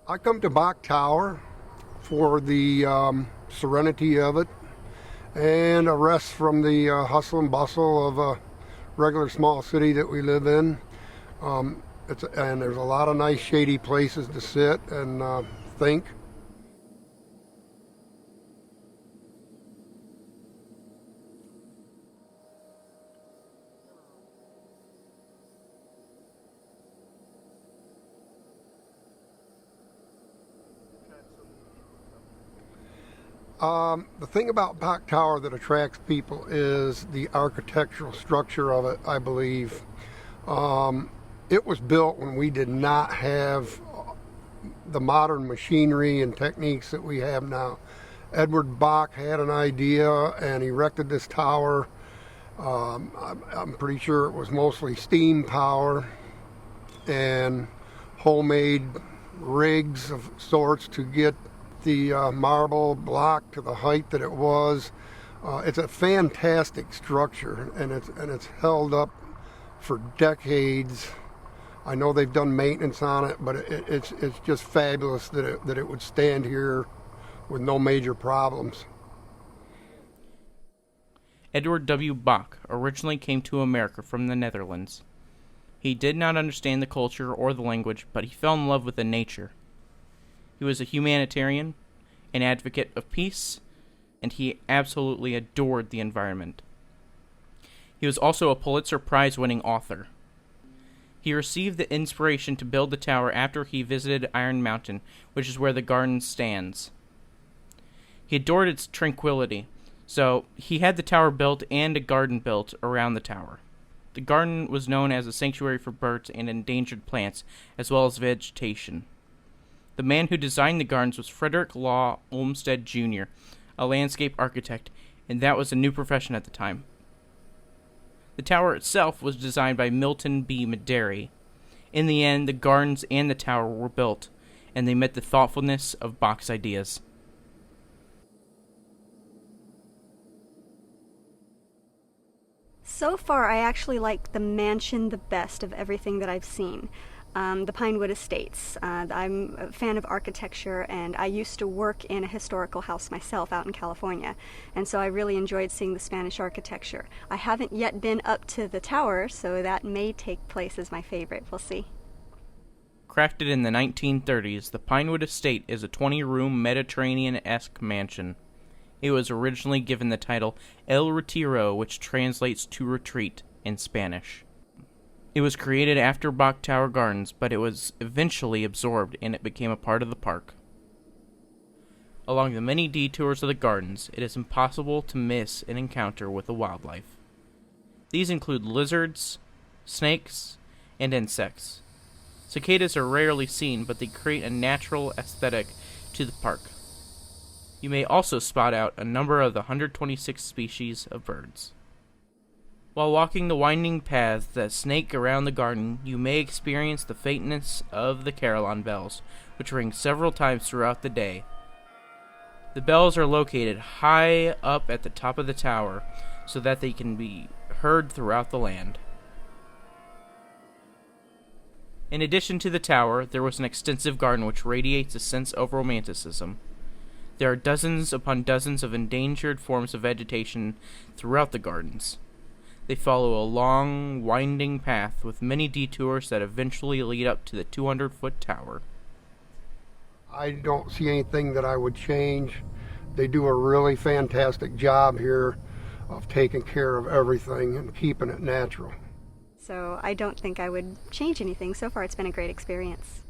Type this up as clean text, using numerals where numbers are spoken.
I come to Bach Tower for the serenity of it and a rest from the hustle and bustle of a regular small city that we live in. And there's a lot of nice shady places to sit and think. The thing about Bach Tower that attracts people is the architectural structure of it, I believe. It was built when we did not have the modern machinery and techniques that we have now. Edward Bach had an idea and erected this tower. I'm pretty sure it was mostly steam power and homemade rigs of sorts to get the marble block to the height that it was. It's a fantastic structure, and it's held up for decades. I know they've done maintenance on it, but it's just fabulous that it would stand here with no major problems. Edward W. Bach originally came to America from the Netherlands. He did not understand the culture or the language, but he fell in love with the nature. He was a humanitarian, an advocate of peace, and he absolutely adored the environment. He was also a Pulitzer Prize-winning author. He received the inspiration to build the tower after he visited Iron Mountain, which is where the garden stands. He adored its tranquility, so he had the tower built and a garden built around the tower. The garden was known as a sanctuary for birds and endangered plants, as well as vegetation. The man who designed the gardens was Frederick Law Olmsted Jr., a landscape architect, and that was a new profession at the time. The tower itself was designed by Milton B. Maderi. In the end, the gardens and the tower were built, and they met the thoughtfulness of Bach's ideas. So far, I actually like the mansion the best of everything that I've seen. The Pinewood Estates. I'm a fan of architecture, and I used to work in a historical house myself out in California, and so I really enjoyed seeing the Spanish architecture. I haven't yet been up to the tower, so that may take place as my favorite. We'll see. Crafted in the 1930s, the Pinewood Estate is a 20-room Mediterranean-esque mansion. It was originally given the title El Retiro, which translates to retreat in Spanish. It was created after Bach Tower Gardens, but it was eventually absorbed and it became a part of the park. Along the many detours of the gardens, it is impossible to miss an encounter with the wildlife. These include lizards, snakes, and insects. Cicadas are rarely seen, but they create a natural aesthetic to the park. You may also spot out a number of the 126 species of birds. While walking the winding paths that snake around the garden, you may experience the faintness of the carillon bells, which ring several times throughout the day. The bells are located high up at the top of the tower, so that they can be heard throughout the land. In addition to the tower, there was an extensive garden which radiates a sense of romanticism. There are dozens upon dozens of endangered forms of vegetation throughout the gardens. They follow a long, winding path with many detours that eventually lead up to the 200-foot tower. I don't see anything that I would change. They do a really fantastic job here of taking care of everything and keeping it natural. So I don't think I would change anything. So far, it's been a great experience.